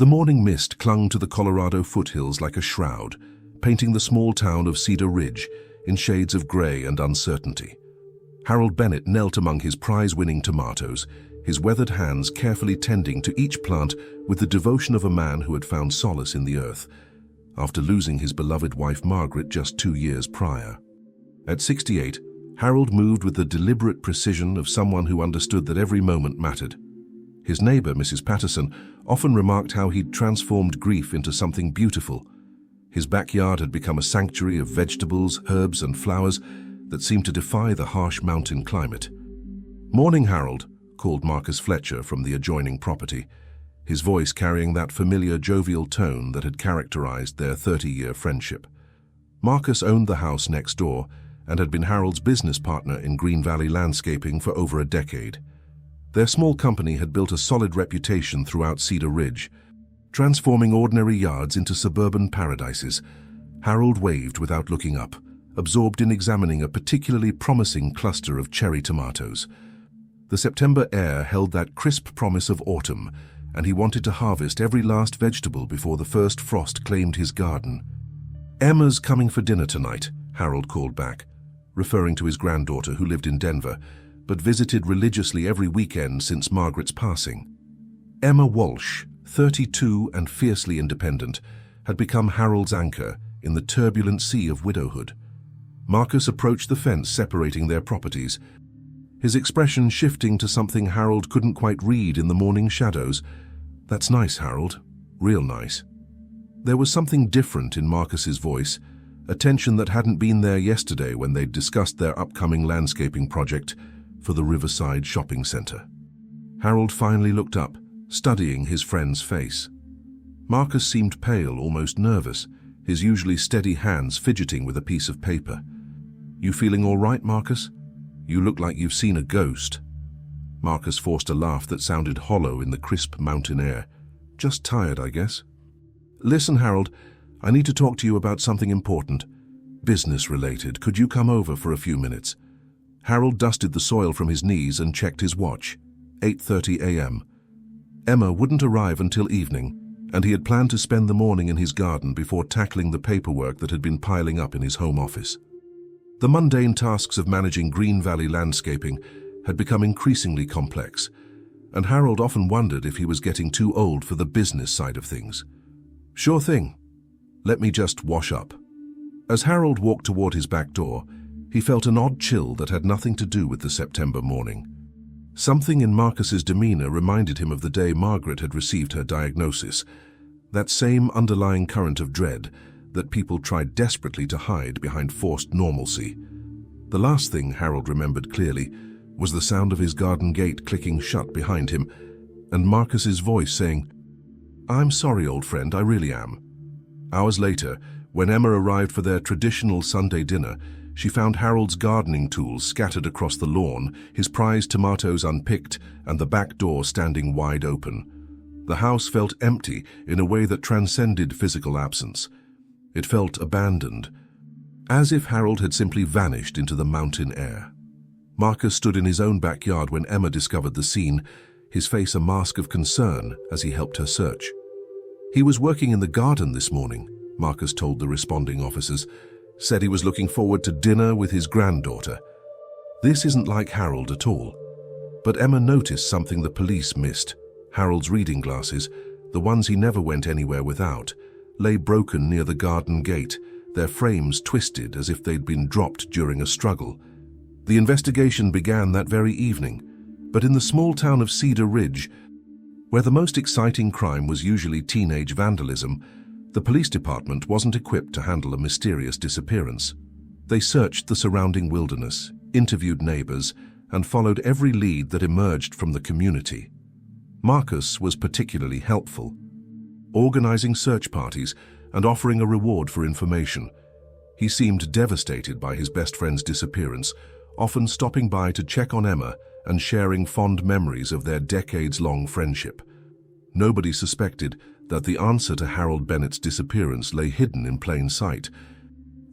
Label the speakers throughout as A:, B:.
A: The morning mist clung to the Colorado foothills like a shroud, painting the small town of Cedar Ridge in shades of gray and uncertainty. Harold Bennett knelt among his prize-winning tomatoes, his weathered hands carefully tending to each plant with the devotion of a man who had found solace in the earth, after losing his beloved wife Margaret just 2 years prior. At 68, Harold moved with the deliberate precision of someone who understood that every moment mattered. His neighbor, Mrs. Patterson, often remarked how he'd transformed grief into something beautiful. His backyard had become a sanctuary of vegetables, herbs, and flowers that seemed to defy the harsh mountain climate. "Morning, Harold," called Marcus Fletcher from the adjoining property, his voice carrying that familiar jovial tone that had characterized their 30-year friendship. Marcus owned the house next door and had been Harold's business partner in Green Valley Landscaping for over a decade. Their small company had built a solid reputation throughout Cedar Ridge, transforming ordinary yards into suburban paradises. Harold waved without looking up, absorbed in examining a particularly promising cluster of cherry tomatoes. The September air held that crisp promise of autumn, and he wanted to harvest every last vegetable before the first frost claimed his garden. "Emma's coming for dinner tonight," Harold called back, referring to his granddaughter who lived in Denver, but visited religiously every weekend since Margaret's passing. Emma Walsh, 32 and fiercely independent, had become Harold's anchor in the turbulent sea of widowhood. Marcus approached the fence separating their properties, his expression shifting to something Harold couldn't quite read in the morning shadows. "That's nice, Harold. Real nice." There was something different in Marcus's voice, a tension that hadn't been there yesterday when they'd discussed their upcoming landscaping project for the Riverside Shopping Center. Harold finally looked up, studying his friend's face. Marcus seemed pale, almost nervous, his usually steady hands fidgeting with a piece of paper. "You feeling all right, Marcus? You look like you've seen a ghost." Marcus forced a laugh that sounded hollow in the crisp mountain air. "Just tired, I guess." "Listen, Harold, I need to talk to you about something important. Business-related. Could you come over for a few minutes?" Harold dusted the soil from his knees and checked his watch. 8:30 a.m. Emma wouldn't arrive until evening, and he had planned to spend the morning in his garden before tackling the paperwork that had been piling up in his home office. The mundane tasks of managing Green Valley Landscaping had become increasingly complex, and Harold often wondered if he was getting too old for the business side of things. "Sure thing. Let me just wash up." As Harold walked toward his back door, he felt an odd chill that had nothing to do with the September morning. Something in Marcus's demeanor reminded him of the day Margaret had received her diagnosis, that same underlying current of dread that people tried desperately to hide behind forced normalcy. The last thing Harold remembered clearly was the sound of his garden gate clicking shut behind him, and Marcus's voice saying, "I'm sorry, old friend, I really am." Hours later, when Emma arrived for their traditional Sunday dinner, she found Harold's gardening tools scattered across the lawn, his prized tomatoes unpicked, and the back door standing wide open. The house felt empty in a way that transcended physical absence. It felt abandoned, as if Harold had simply vanished into the mountain air. Marcus stood in his own backyard when Emma discovered the scene, his face a mask of concern as he helped her search. "He was working in the garden this morning," Marcus told the responding officers. "Said he was looking forward to dinner with his granddaughter." This isn't like Harold at all. But Emma noticed something the police missed. Harold's reading glasses, the ones he never went anywhere without, lay broken near the garden gate, their frames twisted as if they'd been dropped during a struggle. The investigation began that very evening, but in the small town of Cedar Ridge, where the most exciting crime was usually teenage vandalism, the police department wasn't equipped to handle a mysterious disappearance. They searched the surrounding wilderness, interviewed neighbors, and followed every lead that emerged from the community. Marcus was particularly helpful, organizing search parties and offering a reward for information. He seemed devastated by his best friend's disappearance, often stopping by to check on Emma and sharing fond memories of their decades-long friendship. Nobody suspected that the answer to Harold Bennett's disappearance lay hidden in plain sight,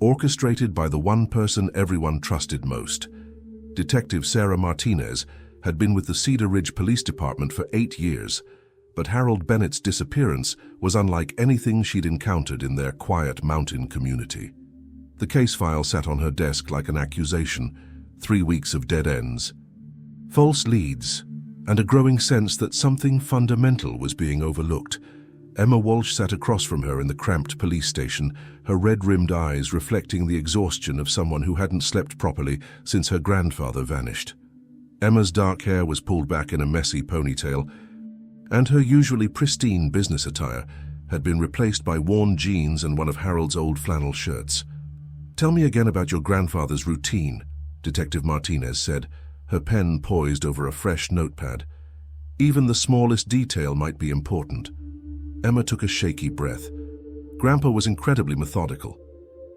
A: orchestrated by the one person everyone trusted most. Detective Sarah Martinez had been with the Cedar Ridge Police Department for 8 years, but Harold Bennett's disappearance was unlike anything she'd encountered in their quiet mountain community. The case file sat on her desk like an accusation, 3 weeks of dead ends, false leads, and a growing sense that something fundamental was being overlooked. Emma Walsh sat across from her in the cramped police station, her red-rimmed eyes reflecting the exhaustion of someone who hadn't slept properly since her grandfather vanished. Emma's dark hair was pulled back in a messy ponytail, and her usually pristine business attire had been replaced by worn jeans and one of Harold's old flannel shirts. "Tell me again about your grandfather's routine," Detective Martinez said, her pen poised over a fresh notepad. "Even the smallest detail might be important." Emma took a shaky breath. Grandpa was incredibly methodical.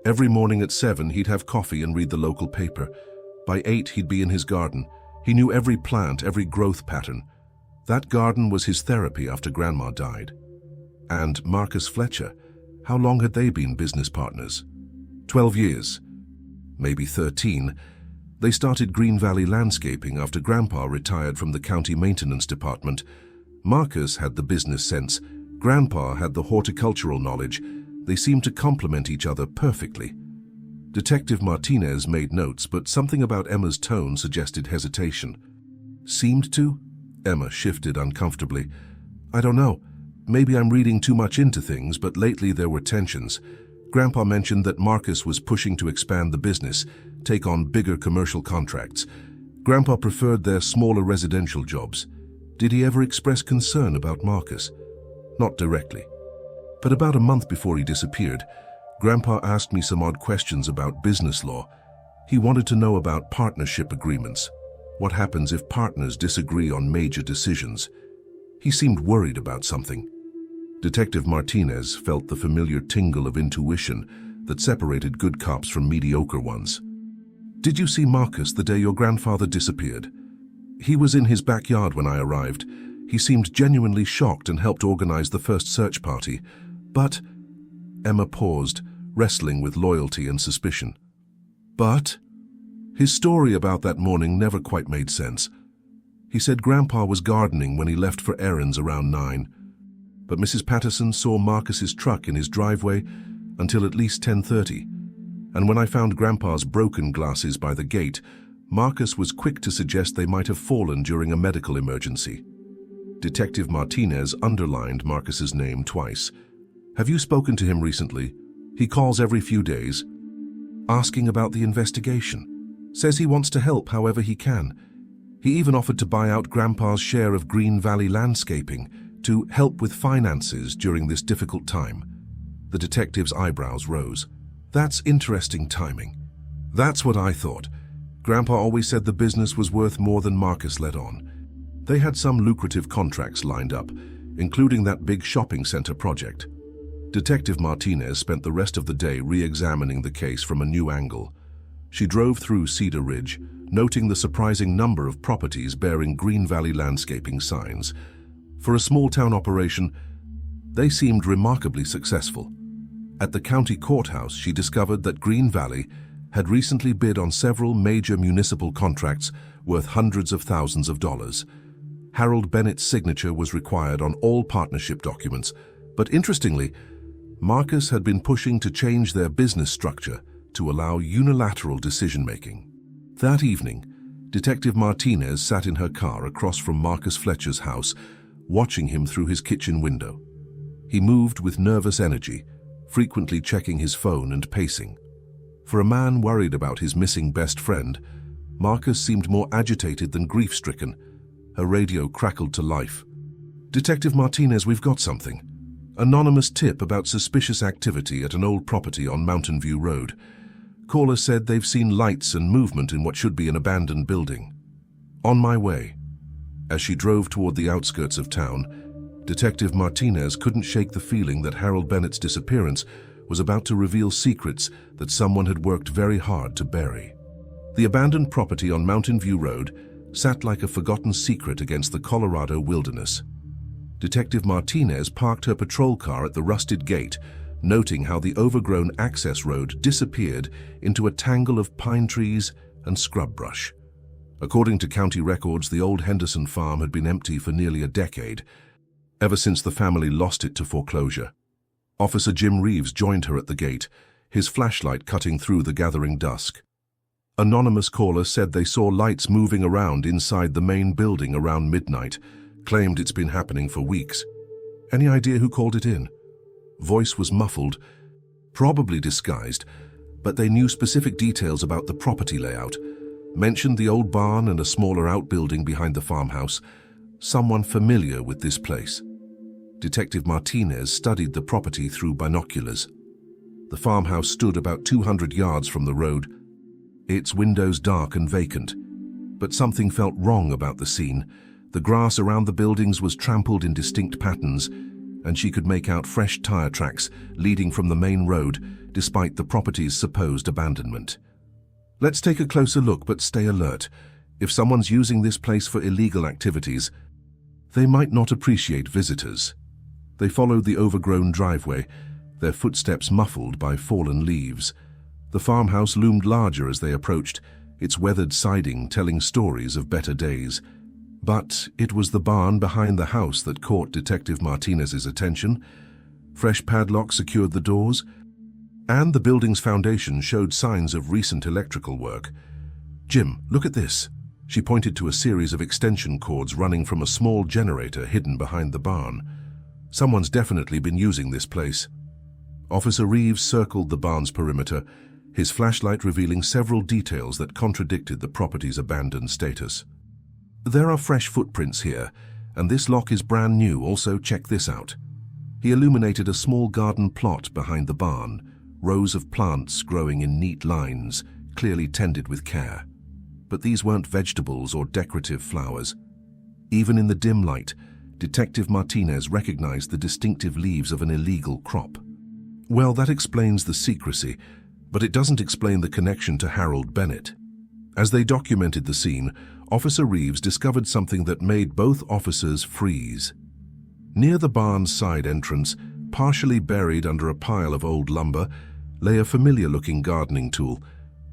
A: Every morning at 7, he'd have coffee and read the local paper. By 8, he'd be in his garden. He knew every plant, every growth pattern. That garden was his therapy after Grandma died. And Marcus Fletcher, how long had they been business partners? 12 years, maybe 13. They started Green Valley Landscaping after Grandpa retired from the county maintenance department. Marcus had the business sense. Grandpa had the horticultural knowledge. They seemed to complement each other perfectly. Detective Martinez made notes, but something about Emma's tone suggested hesitation. "Seemed to?" Emma shifted uncomfortably. "I don't know. Maybe I'm reading too much into things, but lately there were tensions. Grandpa mentioned that Marcus was pushing to expand the business, take on bigger commercial contracts. Grandpa preferred their smaller residential jobs. Did he ever express concern about Marcus?" "Not directly. But about a month before he disappeared, Grandpa asked me some odd questions about business law. He wanted to know about partnership agreements. What happens if partners disagree on major decisions? He seemed worried about something." Detective Martinez felt the familiar tingle of intuition that separated good cops from mediocre ones. "Did you see Marcus the day your grandfather disappeared?" "He was in his backyard when I arrived. He seemed genuinely shocked and helped organize the first search party. But—" Emma paused, wrestling with loyalty and suspicion. "But?" His story about that morning never quite made sense. He said Grandpa was gardening when he left for errands around 9. But Mrs. Patterson saw Marcus's truck in his driveway until at least 10:30. And when I found Grandpa's broken glasses by the gate, Marcus was quick to suggest they might have fallen during a medical emergency. Detective Martinez underlined Marcus's name twice. "Have you spoken to him recently? He calls every few days, asking about the investigation. Says he wants to help however he can. He even offered to buy out Grandpa's share of Green Valley Landscaping to help with finances during this difficult time." The detective's eyebrows rose. "That's interesting timing." "That's what I thought. Grandpa always said the business was worth more than Marcus let on. They had some lucrative contracts lined up, including that big shopping center project." Detective Martinez spent the rest of the day re-examining the case from a new angle. She drove through Cedar Ridge, noting the surprising number of properties bearing Green Valley Landscaping signs. For a small-town operation, they seemed remarkably successful. At the county courthouse, she discovered that Green Valley had recently bid on several major municipal contracts worth hundreds of thousands of dollars. Harold Bennett's signature was required on all partnership documents, but interestingly, Marcus had been pushing to change their business structure to allow unilateral decision-making. That evening, Detective Martinez sat in her car across from Marcus Fletcher's house, watching him through his kitchen window. He moved with nervous energy, frequently checking his phone and pacing. For a man worried about his missing best friend, Marcus seemed more agitated than grief-stricken. Her radio crackled to life. "Detective Martinez, we've got something. Anonymous tip about suspicious activity at an old property on Mountain View Road. Caller said they've seen lights and movement in what should be an abandoned building. On my way." As she drove toward the outskirts of town, Detective Martinez couldn't shake the feeling that Harold Bennett's disappearance was about to reveal secrets that someone had worked very hard to bury. The abandoned property on Mountain View Road sat like a forgotten secret against the Colorado wilderness. Detective Martinez parked her patrol car at the rusted gate, noting how the overgrown access road disappeared into a tangle of pine trees and scrub brush. According to county records, the old Henderson farm had been empty for nearly a decade. ever since the family lost it to foreclosure. Officer Jim Reeves joined her at the gate, his flashlight cutting through the gathering dusk. Anonymous caller said they saw lights moving around inside the main building around midnight, claimed it's been happening for weeks. Any idea who called it in? Voice was muffled, probably disguised, but they knew specific details about the property layout, mentioned the old barn and a smaller outbuilding behind the farmhouse, someone familiar with this place. Detective Martinez studied the property through binoculars. The farmhouse stood about 200 yards from the road, its windows dark and vacant. But something felt wrong about the scene. The grass around the buildings was trampled in distinct patterns, and she could make out fresh tire tracks leading from the main road, despite the property's supposed abandonment. Let's take a closer look, but stay alert. If someone's using this place for illegal activities, they might not appreciate visitors. They followed the overgrown driveway, their footsteps muffled by fallen leaves. The farmhouse loomed larger as they approached, its weathered siding telling stories of better days. But it was the barn behind the house that caught Detective Martinez's attention. Fresh padlocks secured the doors, and the building's foundation showed signs of recent electrical work. "Jim, look at this." She pointed to a series of extension cords running from a small generator hidden behind the barn. "Someone's definitely been using this place." Officer Reeves circled the barn's perimeter, his flashlight revealing several details that contradicted the property's abandoned status. "There are fresh footprints here, and this lock is brand new. Also, check this out." He illuminated a small garden plot behind the barn, rows of plants growing in neat lines, clearly tended with care. But these weren't vegetables or decorative flowers. Even in the dim light, Detective Martinez recognized the distinctive leaves of an illegal crop. Well, that explains the secrecy, but it doesn't explain the connection to Harold Bennett. As they documented the scene, Officer Reeves discovered something that made both officers freeze. Near the barn's side entrance, partially buried under a pile of old lumber, lay a familiar-looking gardening tool,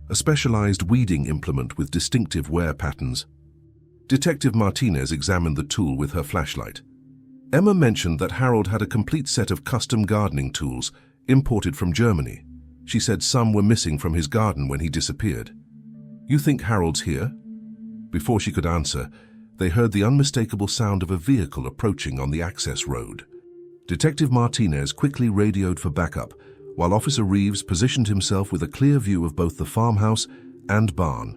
A: a specialized weeding implement with distinctive wear patterns. Detective Martinez examined the tool with her flashlight. Emma mentioned that Harold had a complete set of custom gardening tools imported from Germany. She said some were missing from his garden when he disappeared. "You think Harold's here?" Before she could answer, they heard the unmistakable sound of a vehicle approaching on the access road. Detective Martinez quickly radioed for backup, while Officer Reeves positioned himself with a clear view of both the farmhouse and barn.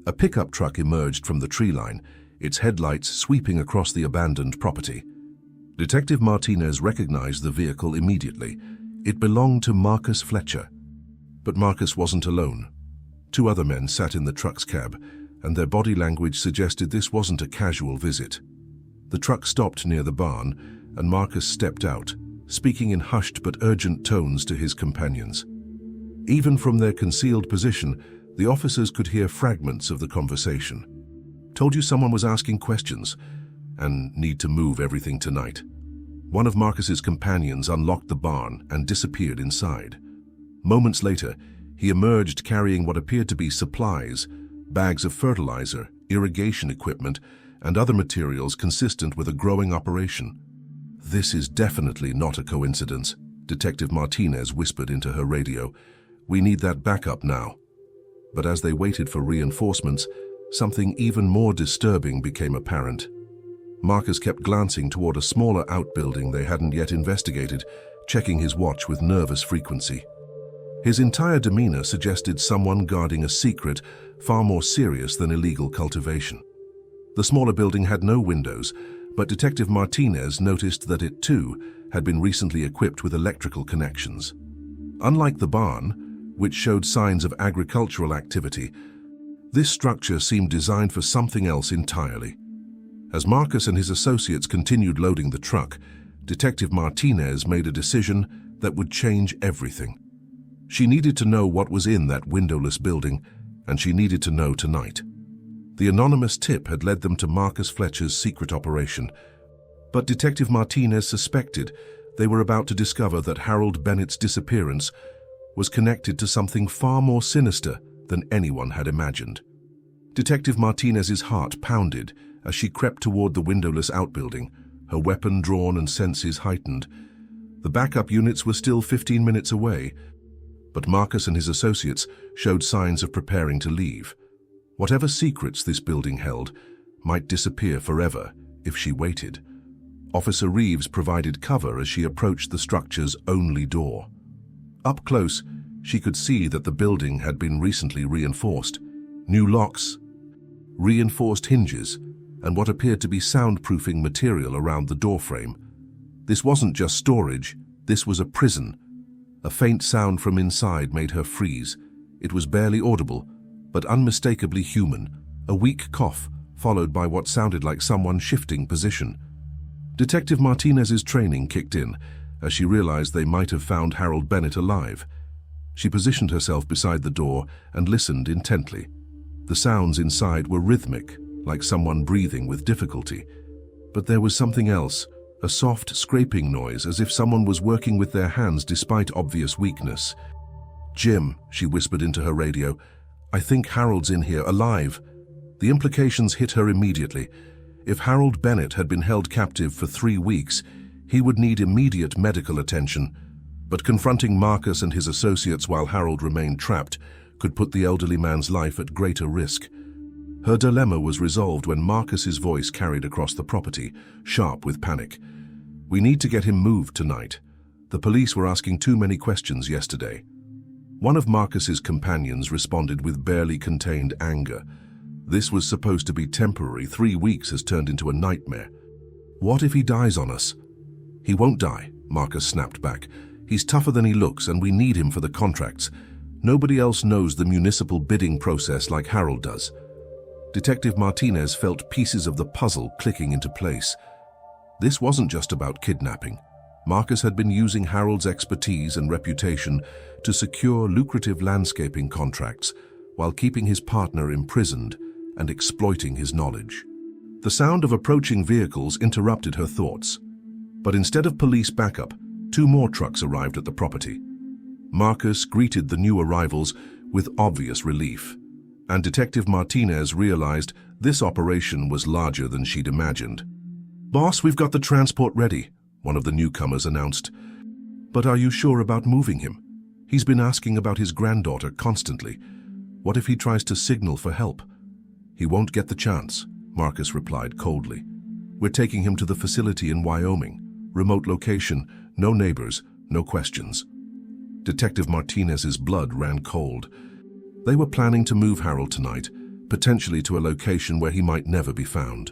A: A pickup truck emerged from the tree line, its headlights sweeping across the abandoned property. Detective Martinez recognized the vehicle immediately. It belonged to Marcus Fletcher. But Marcus wasn't alone. Two other men sat in the truck's cab, and their body language suggested this wasn't a casual visit. The truck stopped near the barn, and Marcus stepped out, speaking in hushed but urgent tones to his companions. Even from their concealed position, the officers could hear fragments of the conversation. "Told you someone was asking questions, and need to move everything tonight." One of Marcus's companions unlocked the barn and disappeared inside. Moments later, he emerged carrying what appeared to be supplies, bags of fertilizer, irrigation equipment, and other materials consistent with a growing operation. "This is definitely not a coincidence," Detective Martinez whispered into her radio. "We need that backup now." But as they waited for reinforcements, something even more disturbing became apparent. Marcus kept glancing toward a smaller outbuilding they hadn't yet investigated, checking his watch with nervous frequency. His entire demeanor suggested someone guarding a secret far more serious than illegal cultivation. The smaller building had no windows, but Detective Martinez noticed that it too had been recently equipped with electrical connections. Unlike the barn, which showed signs of agricultural activity, this structure seemed designed for something else entirely. As Marcus and his associates continued loading the truck, Detective Martinez made a decision that would change everything. She needed to know what was in that windowless building, and she needed to know tonight. The anonymous tip had led them to Marcus Fletcher's secret operation, but Detective Martinez suspected they were about to discover that Harold Bennett's disappearance was connected to something far more sinister than anyone had imagined. Detective Martinez's heart pounded as she crept toward the windowless outbuilding, her weapon drawn and senses heightened. The backup units were still 15 minutes away, but Marcus and his associates showed signs of preparing to leave. Whatever secrets this building held might disappear forever if she waited. Officer Reeves provided cover as she approached the structure's only door. Up close, she could see that the building had been recently reinforced. New locks, reinforced hinges, and what appeared to be soundproofing material around the doorframe. This wasn't just storage, this was a prison. A faint sound from inside made her freeze. It was barely audible, but unmistakably human. A weak cough, followed by what sounded like someone shifting position. Detective Martinez's training kicked in as she realized they might have found Harold Bennett alive. She positioned herself beside the door and listened intently. The sounds inside were rhythmic, like someone breathing with difficulty. But there was something else, a soft scraping noise as if someone was working with their hands despite obvious weakness. "Jim," she whispered into her radio, "I think Harold's in here, alive." The implications hit her immediately. If Harold Bennett had been held captive for 3 weeks, he would need immediate medical attention. But confronting Marcus and his associates while Harold remained trapped could put the elderly man's life at greater risk. Her dilemma was resolved when Marcus's voice carried across the property, sharp with panic. "We need to get him moved tonight. The police were asking too many questions yesterday." One of Marcus's companions responded with barely contained anger. "This was supposed to be temporary. 3 weeks has turned into a nightmare. What if he dies on us?" "He won't die," Marcus snapped back. "He's tougher than he looks, and we need him for the contracts. Nobody else knows the municipal bidding process like Harold does." Detective Martinez felt pieces of the puzzle clicking into place. This wasn't just about kidnapping. Marcus had been using Harold's expertise and reputation to secure lucrative landscaping contracts while keeping his partner imprisoned and exploiting his knowledge. The sound of approaching vehicles interrupted her thoughts. But instead of police backup, 2 more trucks arrived at the property. Marcus greeted the new arrivals with obvious relief, and Detective Martinez realized this operation was larger than she'd imagined. "Boss, we've got the transport ready," one of the newcomers announced. "But are you sure about moving him? He's been asking about his granddaughter constantly. What if he tries to signal for help?" "He won't get the chance," Marcus replied coldly. "We're taking him to the facility in Wyoming. Remote location, no neighbors, no questions." Detective Martinez's blood ran cold. They were planning to move Harold tonight, potentially to a location where he might never be found.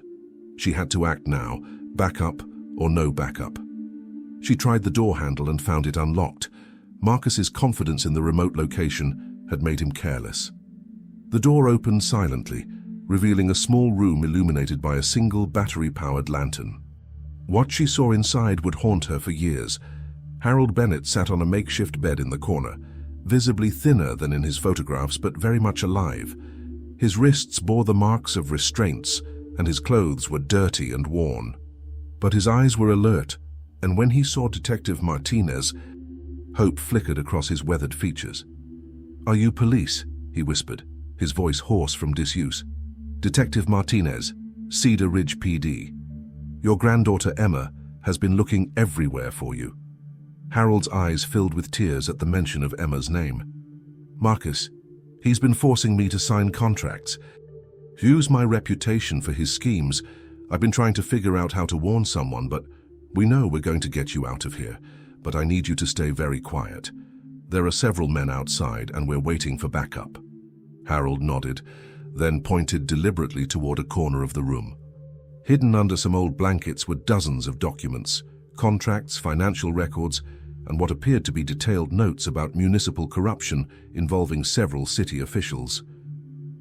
A: She had to act now, backup or no backup. She tried the door handle and found it unlocked. Marcus's confidence in the remote location had made him careless. The door opened silently, revealing a small room illuminated by a single battery-powered lantern. What she saw inside would haunt her for years. Harold Bennett sat on a makeshift bed in the corner, visibly thinner than in his photographs but very much alive. His wrists bore the marks of restraints, and his clothes were dirty and worn. But his eyes were alert, and when he saw Detective Martinez, hope flickered across his weathered features. "Are you police?" he whispered, his voice hoarse from disuse. "Detective Martinez, Cedar Ridge PD. Your granddaughter Emma has been looking everywhere for you." Harold's eyes filled with tears at the mention of Emma's name. "Marcus, he's been forcing me to sign contracts. Use my reputation for his schemes. I've been trying to figure out how to warn someone, but we know we're going to get you out of here. But I need you to stay very quiet. There are several men outside, and we're waiting for backup." Harold nodded, then pointed deliberately toward a corner of the room. Hidden under some old blankets were dozens of documents, contracts, financial records, and what appeared to be detailed notes about municipal corruption involving several city officials.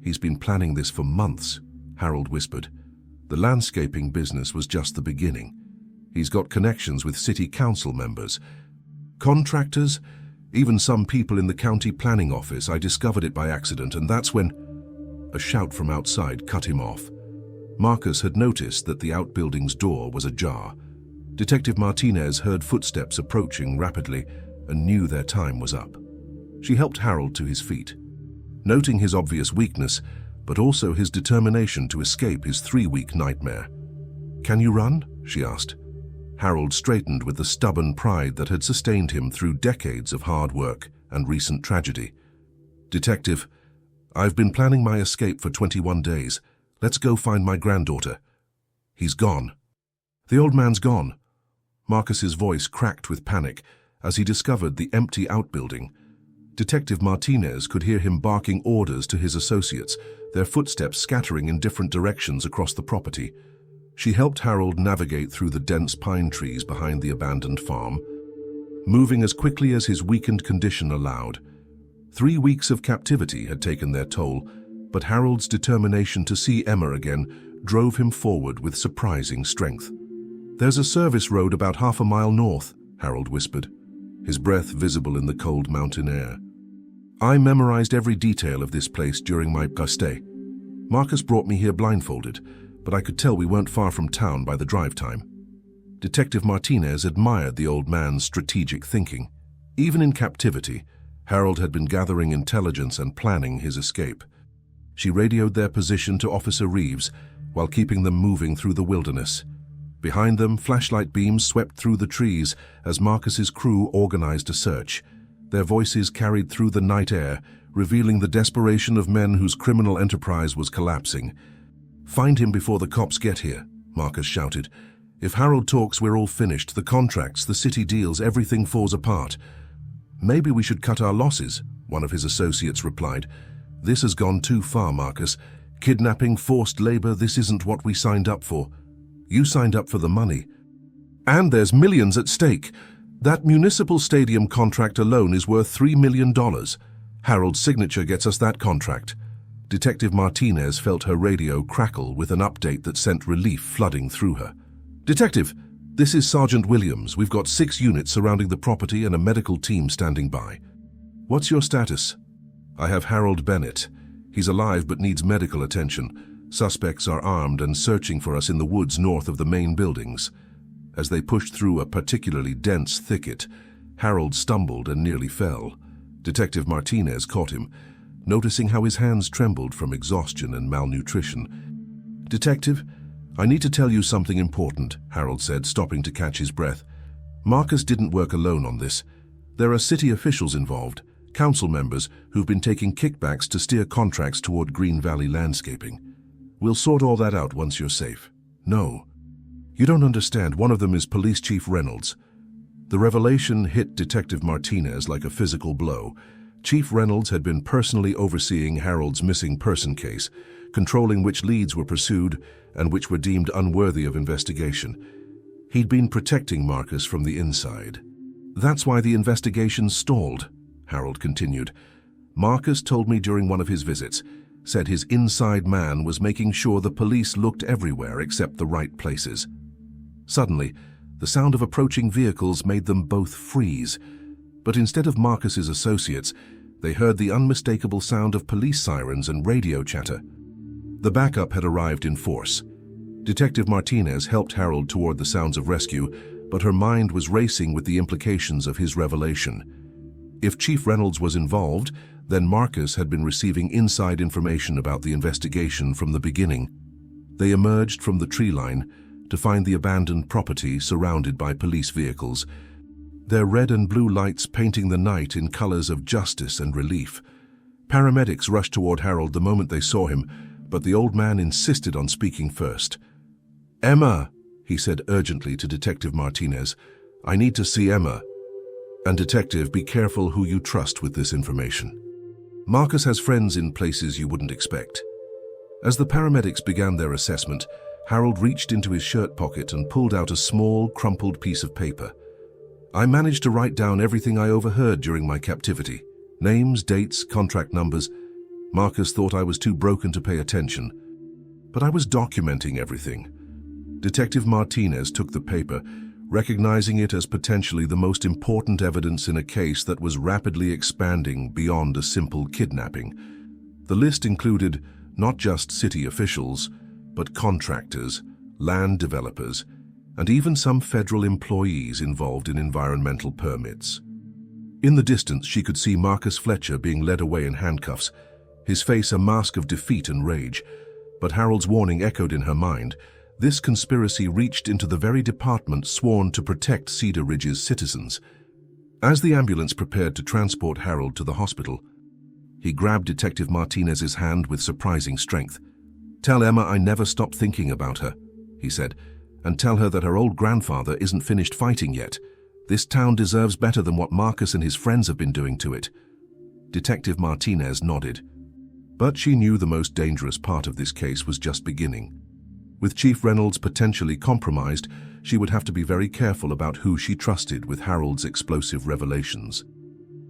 A: "He's been planning this for months," Harold whispered. "The landscaping business was just the beginning. He's got connections with city council members, contractors, even some people in the county planning office. I discovered it by accident, and that's when—" A shout from outside cut him off. Marcus had noticed that the outbuilding's door was ajar. Detective Martinez heard footsteps approaching rapidly and knew their time was up. She helped Harold to his feet. Noting his obvious weakness, but also his determination to escape his 3-week nightmare. "Can you run?" she asked. Harold straightened with the stubborn pride that had sustained him through decades of hard work and recent tragedy. "Detective, I've been planning my escape for 21 days. Let's go find my granddaughter." "He's gone." "The old man's gone." Marcus's voice cracked with panic as he discovered the empty outbuilding. Detective Martinez could hear him barking orders to his associates, their footsteps scattering in different directions across the property. She helped Harold navigate through the dense pine trees behind the abandoned farm, moving as quickly as his weakened condition allowed. 3 weeks of captivity had taken their toll, but Harold's determination to see Emma again drove him forward with surprising strength. "There's a service road about half a mile north," Harold whispered, his breath visible in the cold mountain air. "I memorized every detail of this place during my stay. Marcus brought me here blindfolded, but I could tell we weren't far from town by the drive time." Detective Martinez admired the old man's strategic thinking. Even in captivity, Harold had been gathering intelligence and planning his escape. She radioed their position to Officer Reeves while keeping them moving through the wilderness. Behind them, flashlight beams swept through the trees as Marcus's crew organized a search. Their voices carried through the night air, revealing the desperation of men whose criminal enterprise was collapsing. "Find him before the cops get here," Marcus shouted. "If Harold talks, we're all finished. The contracts, the city deals, everything falls apart." "Maybe we should cut our losses," one of his associates replied. "This has gone too far, Marcus. Kidnapping, forced labor, this isn't what we signed up for." "You signed up for the money. And there's millions at stake. That municipal stadium contract alone is worth $3 million. Harold's signature gets us that contract." Detective Martinez felt her radio crackle with an update that sent relief flooding through her. "Detective, this is Sergeant Williams. We've got 6 units surrounding the property and a medical team standing by. What's your status?" "I have Harold Bennett. He's alive but needs medical attention. Suspects are armed and searching for us in the woods north of the main buildings." As they pushed through a particularly dense thicket, Harold stumbled and nearly fell. Detective Martinez caught him, noticing how his hands trembled from exhaustion and malnutrition. "Detective, I need to tell you something important," Harold said, stopping to catch his breath. "Marcus didn't work alone on this. There are city officials involved, council members who've been taking kickbacks to steer contracts toward Green Valley Landscaping. We'll sort all that out once you're safe." "No. You don't understand. One of them is Police Chief Reynolds." The revelation hit Detective Martinez like a physical blow. Chief Reynolds had been personally overseeing Harold's missing person case, controlling which leads were pursued and which were deemed unworthy of investigation. He'd been protecting Marcus from the inside. "That's why the investigation stalled," Harold continued. "Marcus told me during one of his visits, said his inside man was making sure the police looked everywhere except the right places." Suddenly, the sound of approaching vehicles made them both freeze. But instead of Marcus's associates, they heard the unmistakable sound of police sirens and radio chatter. The backup had arrived in force. Detective Martinez helped Harold toward the sounds of rescue, but her mind was racing with the implications of his revelation. If Chief Reynolds was involved, then Marcus had been receiving inside information about the investigation from the beginning. They emerged from the tree line to find the abandoned property surrounded by police vehicles, their red and blue lights painting the night in colors of justice and relief. Paramedics rushed toward Harold the moment they saw him, but the old man insisted on speaking first. "Emma," he said urgently to Detective Martinez, "I need to see Emma. And detective, be careful who you trust with this information. Marcus has friends in places you wouldn't expect." As the paramedics began their assessment, Harold reached into his shirt pocket and pulled out a small, crumpled piece of paper. "I managed to write down everything I overheard during my captivity. Names, dates, contract numbers. Marcus thought I was too broken to pay attention. But I was documenting everything." Detective Martinez took the paper, recognizing it as potentially the most important evidence in a case that was rapidly expanding beyond a simple kidnapping. The list included not just city officials, but contractors, land developers, and even some federal employees involved in environmental permits. In the distance, she could see Marcus Fletcher being led away in handcuffs, his face a mask of defeat and rage. But Harold's warning echoed in her mind. This conspiracy reached into the very department sworn to protect Cedar Ridge's citizens. As the ambulance prepared to transport Harold to the hospital, he grabbed Detective Martinez's hand with surprising strength. "Tell Emma I never stopped thinking about her," he said, "and tell her that her old grandfather isn't finished fighting yet. This town deserves better than what Marcus and his friends have been doing to it." Detective Martinez nodded. But she knew the most dangerous part of this case was just beginning. With Chief Reynolds potentially compromised, she would have to be very careful about who she trusted with Harold's explosive revelations.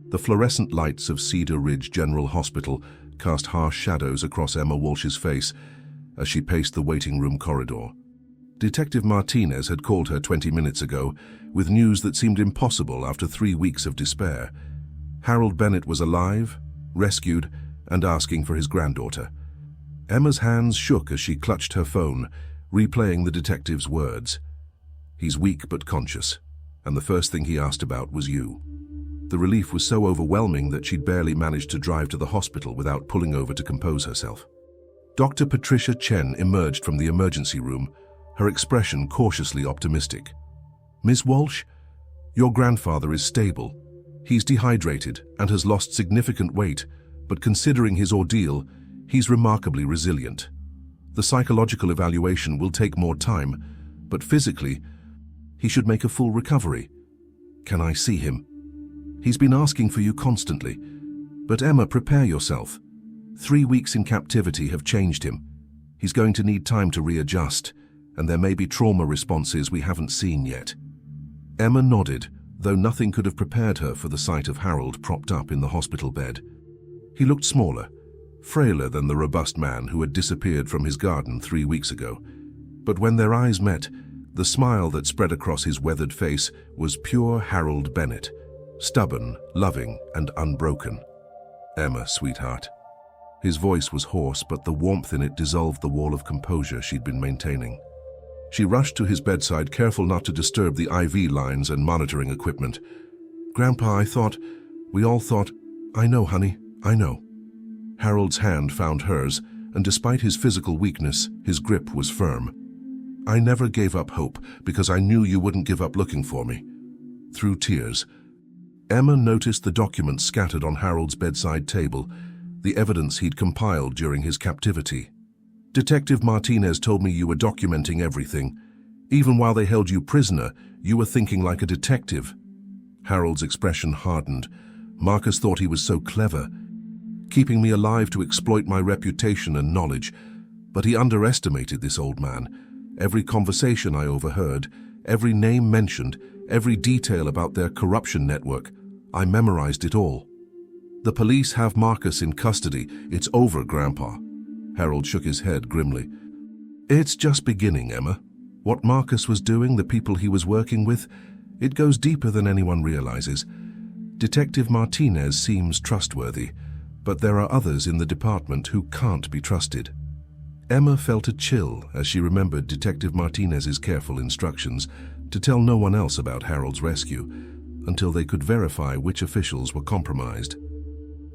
A: The fluorescent lights of Cedar Ridge General Hospital cast harsh shadows across Emma Walsh's face as she paced the waiting room corridor. Detective Martinez had called her 20 minutes ago with news that seemed impossible after 3 weeks of despair. Harold Bennett was alive, rescued, and asking for his granddaughter. Emma's hands shook as she clutched her phone, replaying the detective's words. "He's weak but conscious, and the first thing he asked about was you." The relief was so overwhelming that she'd barely managed to drive to the hospital without pulling over to compose herself. Dr. Patricia Chen emerged from the emergency room, her expression cautiously optimistic. "Miss Walsh, your grandfather is stable. He's dehydrated and has lost significant weight, but considering his ordeal, he's remarkably resilient. The psychological evaluation will take more time, but physically, he should make a full recovery. Can I see him? He's been asking for you constantly. But Emma, prepare yourself. 3 weeks in captivity have changed him. He's going to need time to readjust, and there may be trauma responses we haven't seen yet." Emma nodded, though nothing could have prepared her for the sight of Harold propped up in the hospital bed. He looked smaller, frailer than the robust man who had disappeared from his garden 3 weeks ago. But when their eyes met, the smile that spread across his weathered face was pure Harold Bennett, stubborn, loving, and unbroken. "Emma, sweetheart." His voice was hoarse, but the warmth in it dissolved the wall of composure she'd been maintaining. She rushed to his bedside, careful not to disturb the IV lines and monitoring equipment. "Grandpa, we all thought, I know, honey, I know." Harold's hand found hers, and despite his physical weakness, his grip was firm. "I never gave up hope because I knew you wouldn't give up looking for me." Through tears, Emma noticed the documents scattered on Harold's bedside table, the evidence he'd compiled during his captivity. "Detective Martinez told me you were documenting everything. Even while they held you prisoner, you were thinking like a detective." Harold's expression hardened. Marcus thought he was so clever, keeping me alive to exploit my reputation and knowledge. But he underestimated this old man. Every conversation I overheard, every name mentioned, every detail about their corruption network, I memorized it all. "The police have Marcus in custody. It's over, Grandpa." Harold shook his head grimly. "It's just beginning, Emma. What Marcus was doing, the people he was working with, it goes deeper than anyone realizes. Detective Martinez seems trustworthy, but there are others in the department who can't be trusted." Emma felt a chill as she remembered Detective Martinez's careful instructions to tell no one else about Harold's rescue until they could verify which officials were compromised.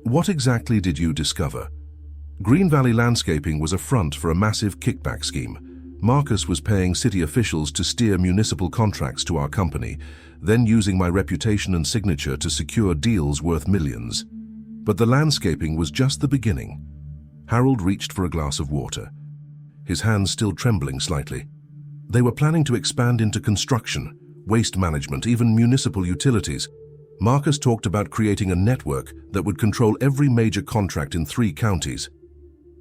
A: "What exactly did you discover?" "Green Valley Landscaping was a front for a massive kickback scheme. Marcus was paying city officials to steer municipal contracts to our company, then using my reputation and signature to secure deals worth millions. But the landscaping was just the beginning." Harold reached for a glass of water, his hands still trembling slightly. "They were planning to expand into construction, waste management, even municipal utilities. Marcus talked about creating a network that would control every major contract in 3 counties.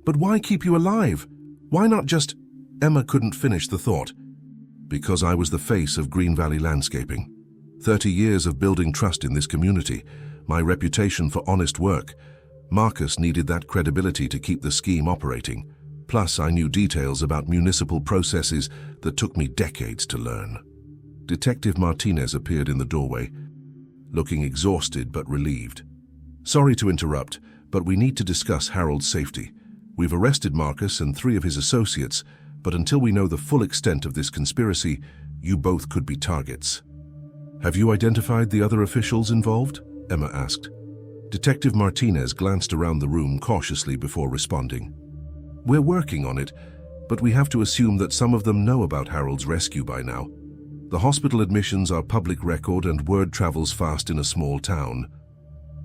A: But why keep you alive? Why not just—" Emma couldn't finish the thought. "Because I was the face of Green Valley Landscaping. 30 years of building trust in this community, my reputation for honest work. Marcus needed that credibility to keep the scheme operating. Plus, I knew details about municipal processes that took me decades to learn." Detective Martinez appeared in the doorway, looking exhausted but relieved. "Sorry to interrupt, but we need to discuss Harold's safety. We've arrested Marcus and 3 of his associates, but until we know the full extent of this conspiracy, you both could be targets." "Have you identified the other officials involved?" Emma asked. Detective Martinez glanced around the room cautiously before responding. "We're working on it. but we have to assume that some of them know about Harold's rescue by now. The hospital admissions are public record and word travels fast in a small town.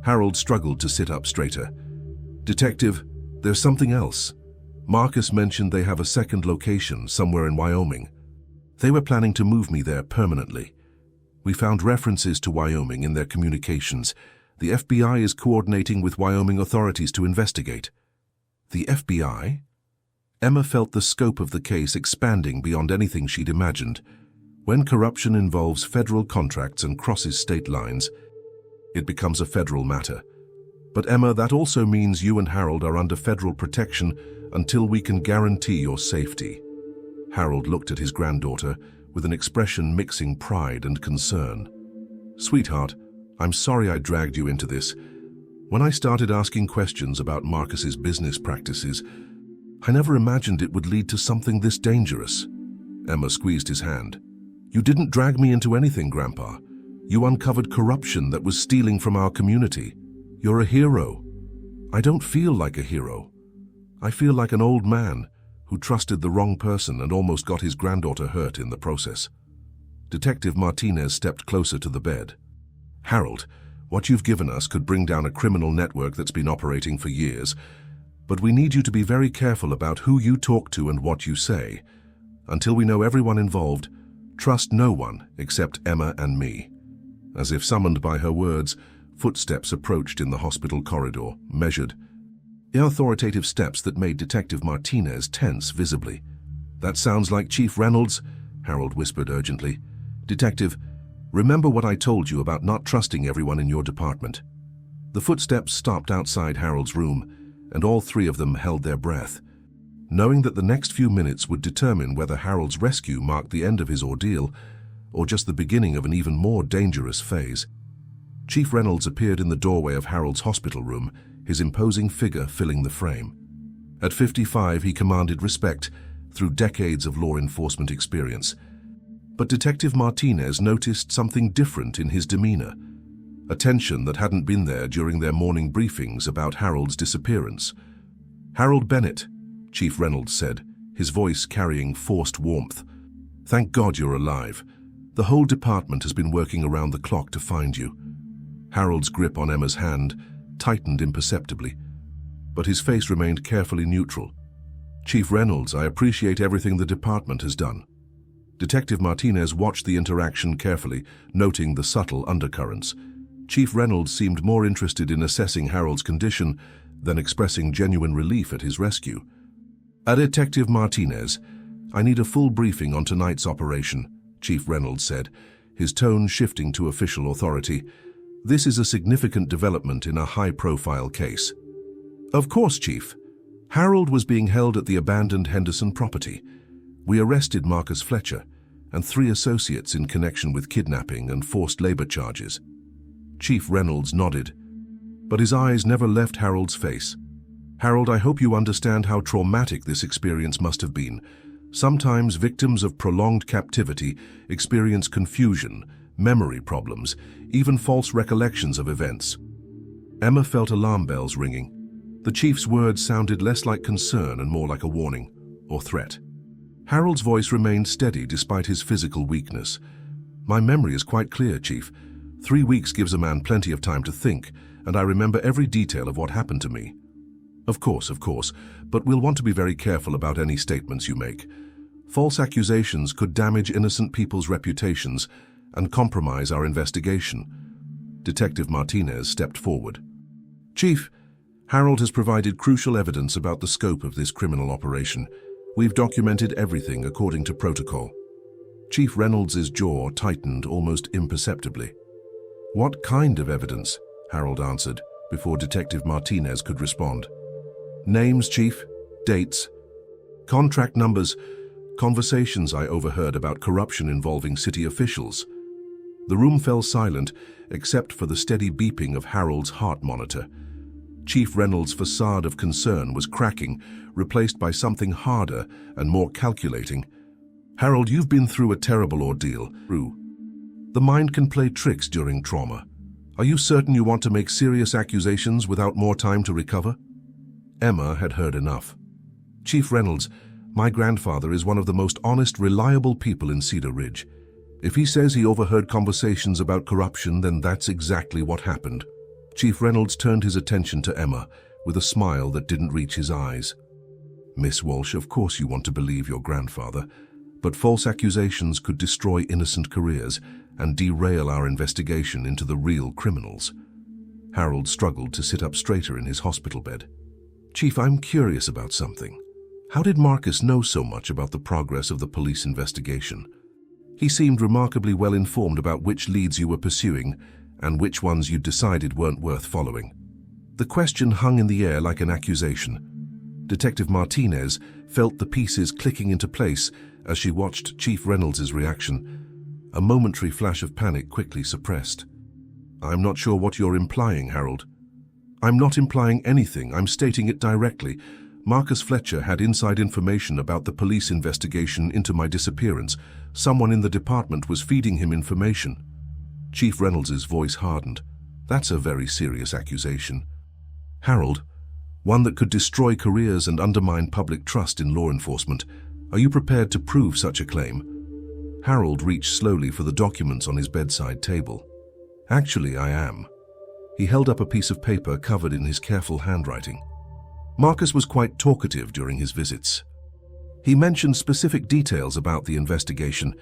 A: Harold struggled to sit up straighter. Detective, there's something else. Marcus mentioned they have a second location somewhere in Wyoming. They were planning to move me there permanently. We found references to Wyoming in their communications. The FBI is coordinating with Wyoming authorities to investigate. The FBI? Emma felt the scope of the case expanding beyond anything she'd imagined. When corruption involves federal contracts and crosses state lines, it becomes a federal matter. But Emma, that also means you and Harold are under federal protection until we can guarantee your safety. Harold looked at his granddaughter with an expression mixing pride and concern. Sweetheart, I'm sorry I dragged you into this. When I started asking questions about Marcus's business practices, I never imagined it would lead to something this dangerous. Emma squeezed his hand. You didn't drag me into anything, Grandpa. You uncovered corruption that was stealing from our community. You're a hero. I don't feel like a hero. I feel like an old man who trusted the wrong person and almost got his granddaughter hurt in the process. Detective Martinez stepped closer to the bed. Harold, what you've given us could bring down a criminal network that's been operating for years, but we need you to be very careful about who you talk to and what you say. Until we know everyone involved, trust no one except Emma and me. As if summoned by her words, footsteps approached in the hospital corridor, measured. Authoritative steps that made Detective Martinez tense visibly. That sounds like Chief Reynolds, Harold whispered urgently. Detective, remember what I told you about not trusting everyone in your department. The footsteps stopped outside Harold's room, and all three of them held their breath, knowing that the next few minutes would determine whether Harold's rescue marked the end of his ordeal or just the beginning of an even more dangerous phase. Chief Reynolds appeared in the doorway of Harold's hospital room, his imposing figure filling the frame. At 55, he commanded respect through decades of law enforcement experience. But Detective Martinez noticed something different in his demeanor, a tension that hadn't been there during their morning briefings about Harold's disappearance. Harold Bennett, Chief Reynolds said, his voice carrying forced warmth. Thank God you're alive. The whole department has been working around the clock to find you. Harold's grip on Emma's hand tightened imperceptibly, but his face remained carefully neutral. Chief Reynolds, I appreciate everything the department has done. Detective Martinez watched the interaction carefully, noting the subtle undercurrents. Chief Reynolds seemed more interested in assessing Harold's condition than expressing genuine relief at his rescue. Detective Martinez, I need a full briefing on tonight's operation, Chief Reynolds said, his tone shifting to official authority. This is a significant development in a high-profile case. Of course, Chief. Harold was being held at the abandoned Henderson property. We arrested Marcus Fletcher and 3 associates in connection with kidnapping and forced labor charges. Chief Reynolds nodded, but his eyes never left Harold's face. Harold, I hope you understand how traumatic this experience must have been. Sometimes victims of prolonged captivity experience confusion, memory problems, even false recollections of events. Emma felt alarm bells ringing. The chief's words sounded less like concern and more like a warning or threat. Harold's voice remained steady despite his physical weakness. My memory is quite clear, Chief. 3 weeks gives a man plenty of time to think, and I remember every detail of what happened to me. Of course, but we'll want to be very careful about any statements you make. False accusations could damage innocent people's reputations and compromise our investigation. Detective Martinez stepped forward. Chief, Harold has provided crucial evidence about the scope of this criminal operation. We've documented everything according to protocol. Chief Reynolds' jaw tightened almost imperceptibly. What kind of evidence? Harold answered, before Detective Martinez could respond. Names, Chief, dates, contract numbers, conversations I overheard about corruption involving city officials. The room fell silent, except for the steady beeping of Harold's heart monitor. Chief Reynolds' facade of concern was cracking, replaced by something harder and more calculating. Harold, you've been through a terrible ordeal. The mind can play tricks during trauma. Are you certain you want to make serious accusations without more time to recover? Emma had heard enough. Chief Reynolds, My grandfather is one of the most honest, reliable people in Cedar Ridge. If he says he overheard conversations about corruption, then that's exactly what happened." Chief Reynolds turned his attention to Emma with a smile that didn't reach his eyes. "Miss Walsh, of course you want to believe your grandfather, but false accusations could destroy innocent careers and derail our investigation into the real criminals." Harold struggled to sit up straighter in his hospital bed. "Chief, I'm curious about something. How did Marcus know so much about the progress of the police investigation? He seemed remarkably well informed about which leads you were pursuing and which ones you decided weren't worth following." The question hung in the air like an accusation. Detective Martinez felt the pieces clicking into place as she watched Chief Reynolds' reaction. A momentary flash of panic quickly suppressed. "I'm not sure what you're implying, Harold." "I'm not implying anything, I'm stating it directly. Marcus Fletcher had inside information about the police investigation into my disappearance. Someone in the department was feeding him information." Chief Reynolds' voice hardened. "That's a very serious accusation, Harold. One that could destroy careers and undermine public trust in law enforcement. Are you prepared to prove such a claim?" Harold reached slowly for the documents on his bedside table. "Actually, I am." He held up a piece of paper covered in his careful handwriting. Marcus was quite talkative during his visits. He mentioned specific details about the investigation,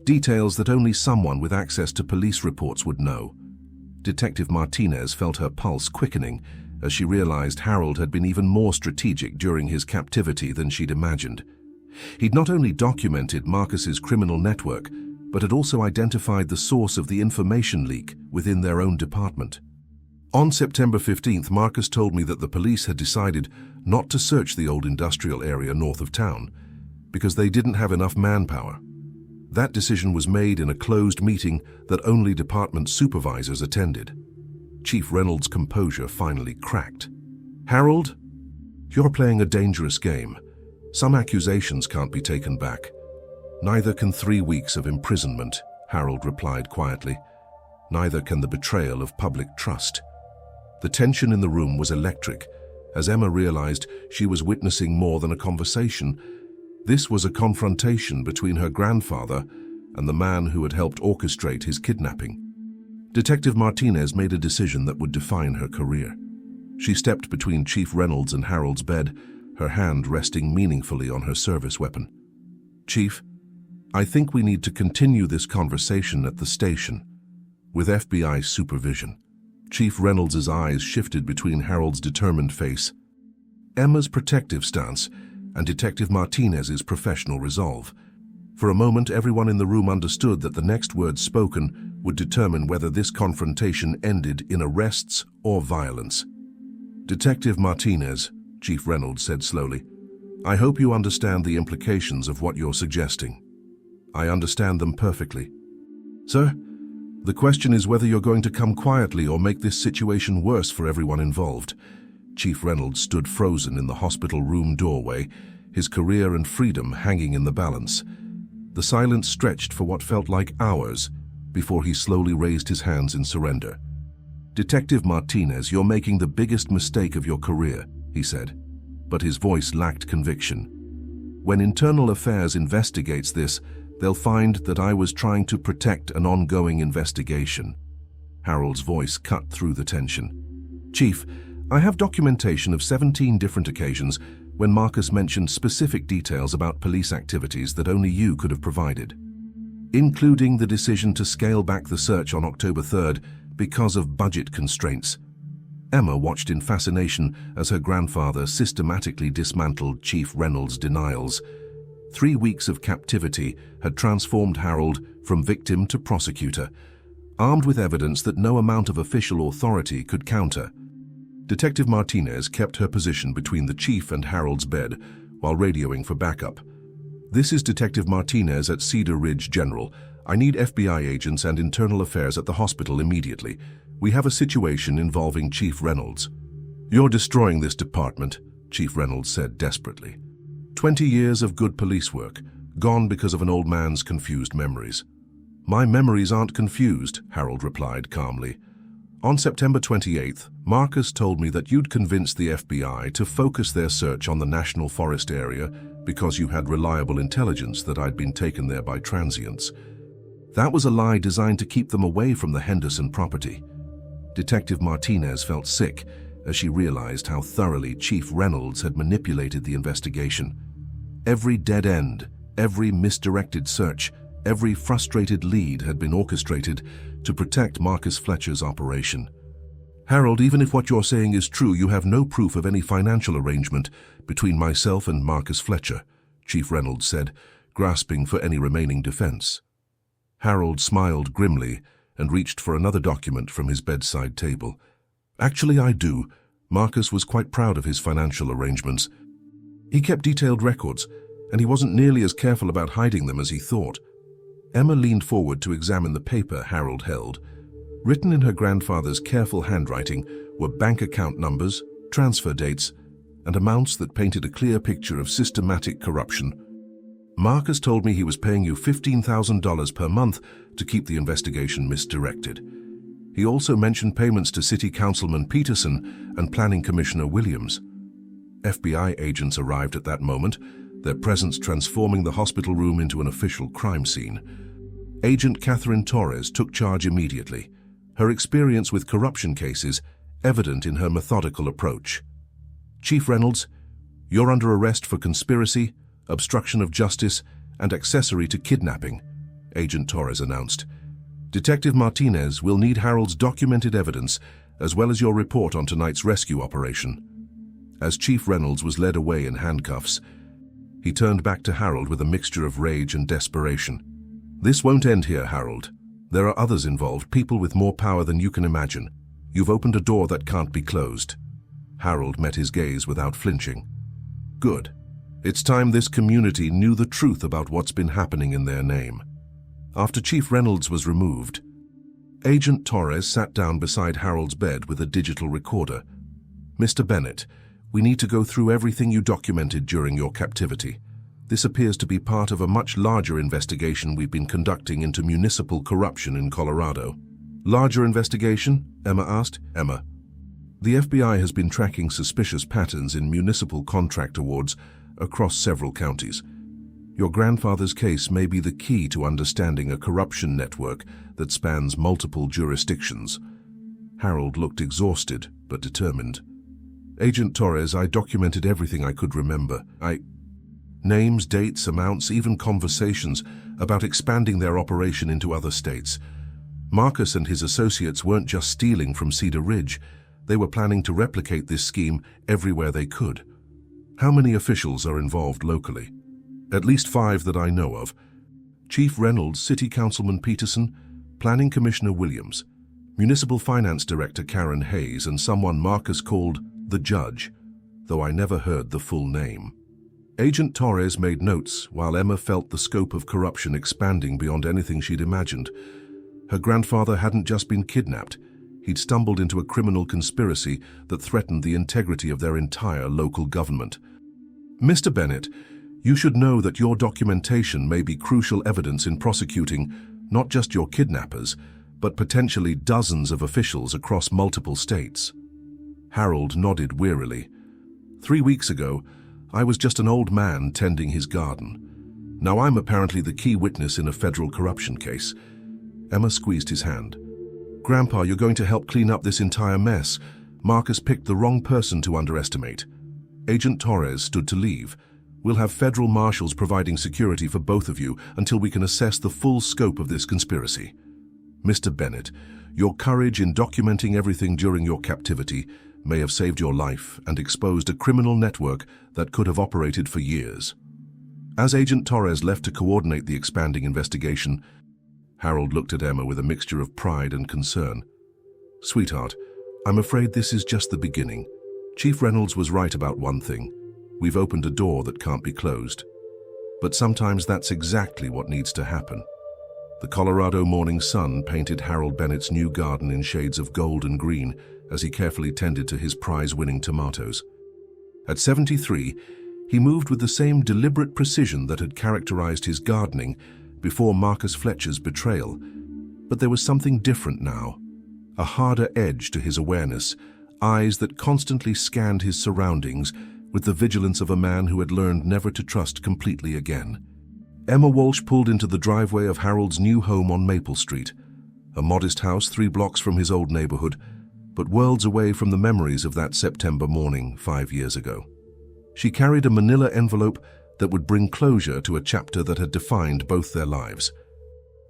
A: details that only someone with access to police reports would know. Detective Martinez felt her pulse quickening as she realized Harold had been even more strategic during his captivity than she'd imagined. He'd not only documented Marcus's criminal network, but had also identified the source of the information leak within their own department. On September 15th, Marcus told me that the police had decided not to search the old industrial area north of town because they didn't have enough manpower. That decision was made in a closed meeting that only department supervisors attended. Chief Reynolds' composure finally cracked. "Harold, you're playing a dangerous game. Some accusations can't be taken back. Neither can 3 weeks of imprisonment," Harold replied quietly. "Neither can the betrayal of public trust." The tension in the room was electric, as Emma realized she was witnessing more than a conversation. This was a confrontation between her grandfather and the man who had helped orchestrate his kidnapping. Detective Martinez made a decision that would define her career. She stepped between Chief Reynolds and Harold's bed, her hand resting meaningfully on her service weapon. "Chief, I think we need to continue this conversation at the station, with FBI supervision." Chief Reynolds' eyes shifted between Harold's determined face, Emma's protective stance, and Detective Martinez's professional resolve. For a moment, everyone in the room understood that the next words spoken would determine whether this confrontation ended in arrests or violence. "Detective Martinez," Chief Reynolds said slowly, "I hope you understand the implications of what you're suggesting." "I understand them perfectly." "Sir, the question is whether you're going to come quietly or make this situation worse for everyone involved." Chief Reynolds stood frozen in the hospital room doorway, his career and freedom hanging in the balance. The silence stretched for what felt like hours before he slowly raised his hands in surrender. "Detective Martinez, you're making the biggest mistake of your career," he said, but his voice lacked conviction. "When Internal Affairs investigates this, they'll find that I was trying to protect an ongoing investigation." Harold's voice cut through the tension. "Chief, I have documentation of 17 different occasions when Marcus mentioned specific details about police activities that only you could have provided, including the decision to scale back the search on October 3rd because of budget constraints." Emma watched in fascination as her grandfather systematically dismantled Chief Reynolds' denials. 3 weeks of captivity had transformed Harold from victim to prosecutor, armed with evidence that no amount of official authority could counter. Detective Martinez kept her position between the chief and Harold's bed while radioing for backup. "This is Detective Martinez at Cedar Ridge General. I need FBI agents and Internal Affairs at the hospital immediately. We have a situation involving Chief Reynolds." "You're destroying this department," Chief Reynolds said desperately. 20 years of good police work, gone because of an old man's confused memories." "My memories aren't confused," Harold replied calmly. On September 28th, Marcus told me that you'd convinced the FBI to focus their search on the National Forest area because you had reliable intelligence that I'd been taken there by transients. That was a lie designed to keep them away from the Henderson property. Detective Martinez felt sick as she realized how thoroughly Chief Reynolds had manipulated the investigation. Every dead end, every misdirected search, every frustrated lead had been orchestrated to protect Marcus Fletcher's operation. Harold, even if what you're saying is true, you have no proof of any financial arrangement between myself and Marcus Fletcher, Chief Reynolds said, grasping for any remaining defense. Harold smiled grimly and reached for another document from his bedside table. Actually, I do. Marcus was quite proud of his financial arrangements. He kept detailed records, and he wasn't nearly as careful about hiding them as he thought. Emma leaned forward to examine the paper Harold held. Written in her grandfather's careful handwriting were bank account numbers, transfer dates, and amounts that painted a clear picture of systematic corruption. Marcus told me he was paying you $15,000 per month to keep the investigation misdirected. He also mentioned payments to City Councilman Peterson and Planning Commissioner Williams. FBI agents arrived at that moment, their presence transforming the hospital room into an official crime scene. Agent Catherine Torres took charge immediately, her experience with corruption cases evident in her methodical approach. Chief Reynolds, you're under arrest for conspiracy, obstruction of justice, and accessory to kidnapping, Agent Torres announced. Detective Martinez will need Harold's documented evidence as well as your report on tonight's rescue operation. As Chief Reynolds was led away in handcuffs, he turned back to Harold with a mixture of rage and desperation. This won't end here, Harold. There are others involved, people with more power than you can imagine. You've opened a door that can't be closed. Harold met his gaze without flinching. Good. It's time this community knew the truth about what's been happening in their name. After Chief Reynolds was removed, Agent Torres sat down beside Harold's bed with a digital recorder. Mr. Bennett, we need to go through everything you documented during your captivity. This appears to be part of a much larger investigation we've been conducting into municipal corruption in Colorado. Larger investigation? Emma asked. Emma. The FBI has been tracking suspicious patterns in municipal contract awards across several counties. Your grandfather's case may be the key to understanding a corruption network that spans multiple jurisdictions. Harold looked exhausted but determined. Agent Torres, I documented everything I could remember. Names, dates, amounts, even conversations about expanding their operation into other states. Marcus and his associates weren't just stealing from Cedar Ridge. They were planning to replicate this scheme everywhere they could. How many officials are involved locally? At least 5 that I know of. Chief Reynolds, City Councilman Peterson, Planning Commissioner Williams, Municipal Finance Director Karen Hayes, and someone Marcus called the Judge, though I never heard the full name. Agent Torres made notes while Emma felt the scope of corruption expanding beyond anything she'd imagined. Her grandfather hadn't just been kidnapped. He'd stumbled into a criminal conspiracy that threatened the integrity of their entire local government. Mr. Bennett, you should know that your documentation may be crucial evidence in prosecuting not just your kidnappers, but potentially dozens of officials across multiple states. Harold nodded wearily. 3 weeks ago, I was just an old man tending his garden. Now I'm apparently the key witness in a federal corruption case. Emma squeezed his hand. Grandpa, you're going to help clean up this entire mess. Marcus picked the wrong person to underestimate. Agent Torres stood to leave. We'll have federal marshals providing security for both of you until we can assess the full scope of this conspiracy. Mr. Bennett, your courage in documenting everything during your captivity may have saved your life and exposed a criminal network that could have operated for years. As Agent Torres left to coordinate the expanding investigation, Harold looked at Emma with a mixture of pride and concern. Sweetheart, I'm afraid this is just the beginning. Chief Reynolds was right about one thing. We've opened a door that can't be closed. But sometimes that's exactly what needs to happen. The Colorado morning sun painted Harold Bennett's new garden in shades of gold and green as he carefully tended to his prize-winning tomatoes. At 73, he moved with the same deliberate precision that had characterized his gardening before Marcus Fletcher's betrayal. But there was something different now. a harder edge to his awareness, eyes that constantly scanned his surroundings with the vigilance of a man who had learned never to trust completely again. Emma Walsh pulled into the driveway of Harold's new home on Maple Street, a modest house 3 blocks from his old neighborhood, but worlds away from the memories of that September morning 5 years ago. She carried a manila envelope that would bring closure to a chapter that had defined both their lives.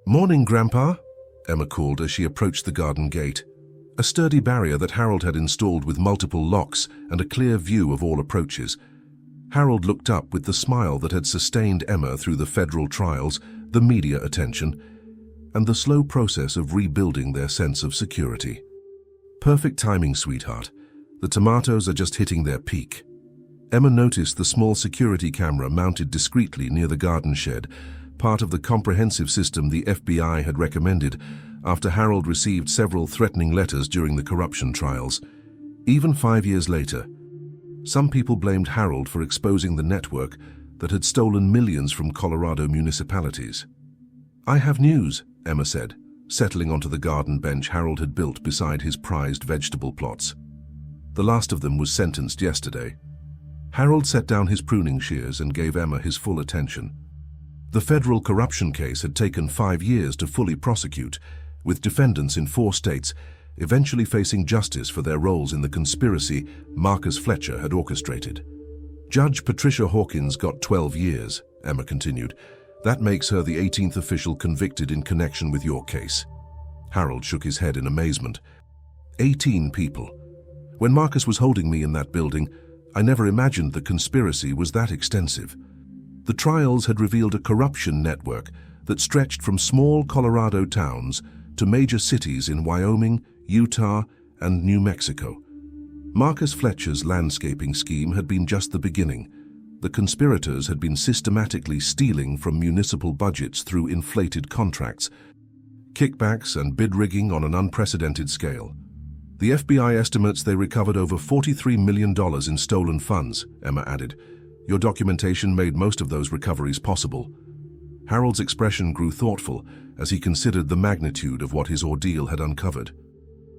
A: "Morning, Grandpa," Emma called as she approached the garden gate, a sturdy barrier that Harold had installed with multiple locks and a clear view of all approaches. Harold looked up with the smile that had sustained Emma through the federal trials, the media attention, and the slow process of rebuilding their sense of security. "Perfect timing, sweetheart. The tomatoes are just hitting their peak." Emma noticed the small security camera mounted discreetly near the garden shed, part of the comprehensive system the FBI had recommended after Harold received several threatening letters during the corruption trials. Even 5 years later, some people blamed Harold for exposing the network that had stolen millions from Colorado municipalities. "I have news," Emma said, settling onto the garden bench Harold had built beside his prized vegetable plots. The last of them was sentenced yesterday. Harold set down his pruning shears and gave Emma his full attention. The federal corruption case had taken 5 years to fully prosecute, with defendants in 4 states eventually facing justice for their roles in the conspiracy Marcus Fletcher had orchestrated. "Judge Patricia Hawkins got 12 years, Emma continued. "That makes her the 18th official convicted in connection with your case." Harold shook his head in amazement. 18 people. When Marcus was holding me in that building, I never imagined the conspiracy was that extensive. The trials had revealed a corruption network that stretched from small Colorado towns to major cities in Wyoming, Utah, and New Mexico. Marcus Fletcher's landscaping scheme had been just the beginning. The conspirators had been systematically stealing from municipal budgets through inflated contracts, kickbacks, and bid rigging on an unprecedented scale. The FBI estimates they recovered over $43 million in stolen funds, Emma added. "Your documentation made most of those recoveries possible." Harold's expression grew thoughtful as he considered the magnitude of what his ordeal had uncovered.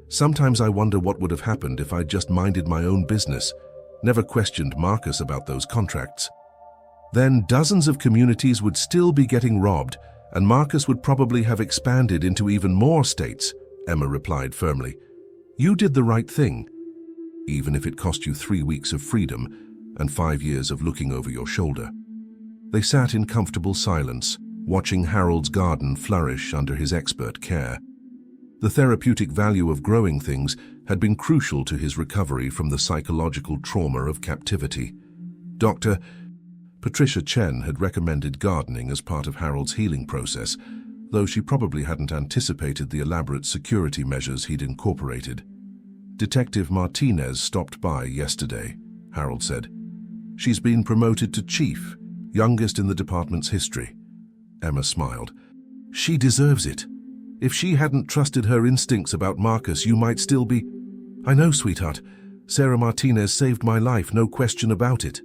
A: "Sometimes I wonder what would have happened if I'd just minded my own business, never questioned Marcus about those contracts. Then dozens of communities would still be getting robbed, and Marcus would probably have expanded into even more states," Emma replied firmly. "You did the right thing, even if it cost you 3 weeks of freedom and 5 years of looking over your shoulder." They sat in comfortable silence, watching Harold's garden flourish under his expert care. The therapeutic value of growing things had been crucial to his recovery from the psychological trauma of captivity. Dr. Patricia Chen had recommended gardening as part of Harold's healing process, though she probably hadn't anticipated the elaborate security measures he'd incorporated. "Detective Martinez stopped by yesterday," Harold said. "She's been promoted to chief, youngest in the department's history." Emma smiled. "She deserves it. If she hadn't trusted her instincts about Marcus, you might still be—" "I know, sweetheart. Sarah Martinez saved my life, no question about it."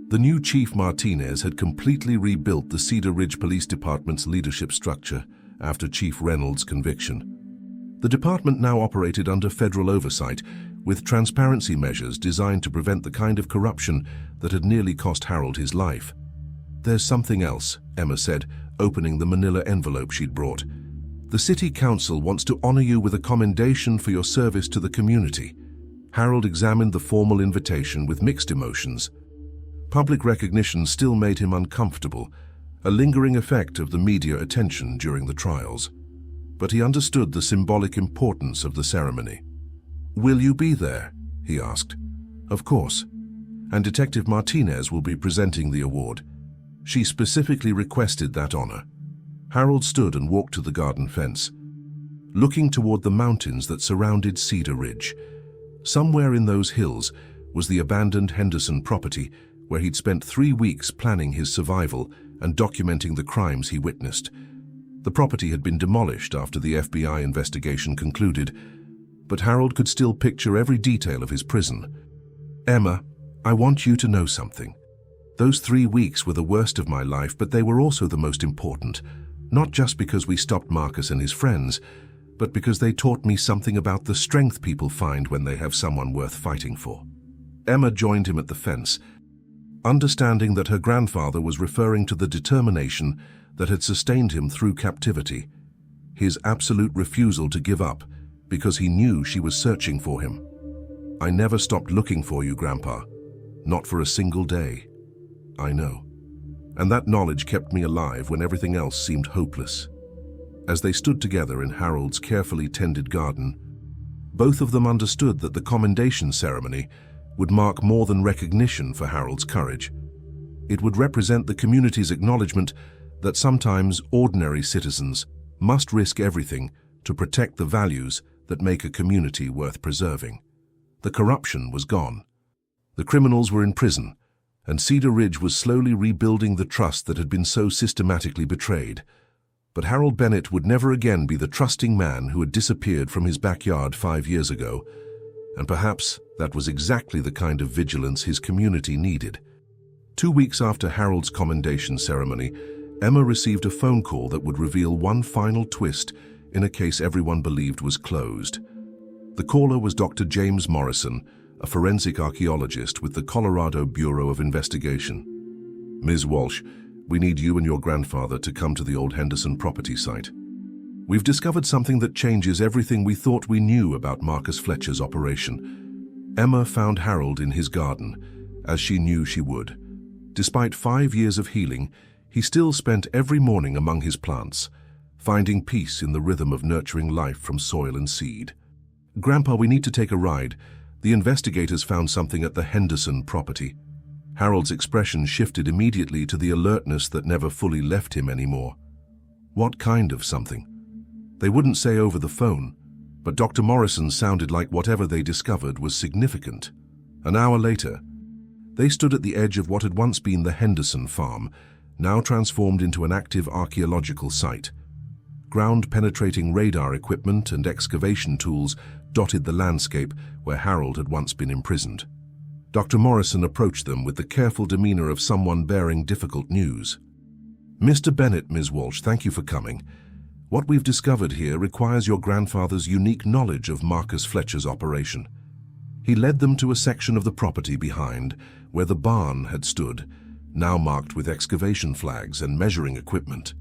A: The new Chief Martinez had completely rebuilt the Cedar Ridge Police Department's leadership structure after Chief Reynolds' conviction. The department now operated under federal oversight, with transparency measures designed to prevent the kind of corruption that had nearly cost Harold his life. "There's something else," Emma said, opening the manila envelope she'd brought. "The City Council wants to honor you with a commendation for your service to the community." Harold examined the formal invitation with mixed emotions. Public recognition still made him uncomfortable, a lingering effect of the media attention during the trials. But he understood the symbolic importance of the ceremony. "Will you be there?" he asked. "Of course. And Detective Martinez will be presenting the award. She specifically requested that honor." Harold stood and walked to the garden fence, looking toward the mountains that surrounded Cedar Ridge. Somewhere in those hills was the abandoned Henderson property, where he'd spent 3 weeks planning his survival and documenting the crimes he witnessed. The property had been demolished after the FBI investigation concluded, but Harold could still picture every detail of his prison. "Emma, I want you to know something. Those 3 weeks were the worst of my life, but they were also the most important, not just because we stopped Marcus and his friends, but because they taught me something about the strength people find when they have someone worth fighting for. Emma joined him at the fence, understanding that her grandfather was referring to the determination that had sustained him through captivity, his absolute refusal to give up because he knew she was searching for him. "I never stopped looking for you, Grandpa. Not for a single day." "I know." And that knowledge kept me alive when everything else seemed hopeless. As they stood together in Harold's carefully tended garden, both of them understood that the commendation ceremony would mark more than recognition for Harold's courage. It would represent the community's acknowledgement that sometimes ordinary citizens must risk everything to protect the values that make a community worth preserving. The corruption was gone. The criminals were in prison, and Cedar Ridge was slowly rebuilding the trust that had been so systematically betrayed. But Harold Bennett would never again be the trusting man who had disappeared from his backyard 5 years ago, and perhaps that was exactly the kind of vigilance his community needed. 2 weeks after Harold's commendation ceremony, Emma received a phone call that would reveal one final twist in a case everyone believed was closed. The caller was Dr. James Morrison, a forensic archaeologist with the Colorado Bureau of Investigation. "Ms. Walsh, we need you and your grandfather to come to the old Henderson property site. We've discovered something that changes everything we thought we knew about Marcus Fletcher's operation." Emma found Harold in his garden, as she knew she would. Despite 5 years of healing, he still spent every morning among his plants, finding peace in the rhythm of nurturing life from soil and seed. "Grandpa, we need to take a ride. The investigators found something at the Henderson property." Harold's expression shifted immediately to the alertness that never fully left him anymore. "What kind of something?" They wouldn't say over the phone, but Dr. Morrison sounded like whatever they discovered was significant. An hour later, they stood at the edge of what had once been the Henderson farm, now transformed into an active archaeological site. Ground-penetrating radar equipment and excavation tools dotted the landscape where Harold had once been imprisoned. Dr. Morrison approached them with the careful demeanor of someone bearing difficult news. "Mr. Bennett, Ms. Walsh, thank you for coming. What we've discovered here requires your grandfather's unique knowledge of Marcus Fletcher's operation." He led them to a section of the property behind, where the barn had stood, now marked with excavation flags and measuring equipment.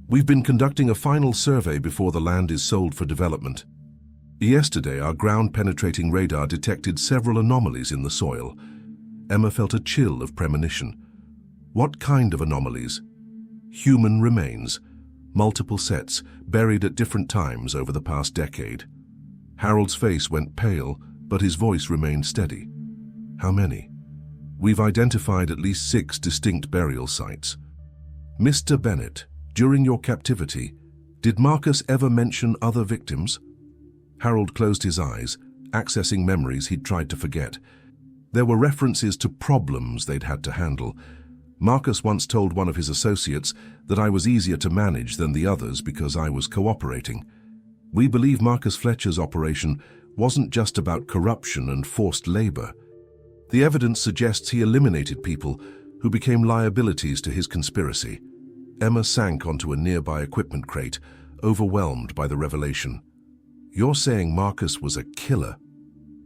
A: "We've been conducting a final survey before the land is sold for development. Yesterday, our ground-penetrating radar detected several anomalies in the soil." Emma felt a chill of premonition. "What kind of anomalies?" "Human remains, multiple sets, buried at different times over the past decade." Harold's face went pale, but his voice remained steady. "How many?" "We've identified at least 6 distinct burial sites." "Mr. Bennett, during your captivity, did Marcus ever mention other victims?" Harold closed his eyes, accessing memories he'd tried to forget. There were references to problems they'd had to handle. Marcus once told one of his associates that I was easier to manage than the others because I was cooperating. We believe Marcus Fletcher's operation wasn't just about corruption and forced labor. The evidence suggests he eliminated people who became liabilities to his conspiracy. Emma sank onto a nearby equipment crate, overwhelmed by the revelation. "You're saying Marcus was a killer?"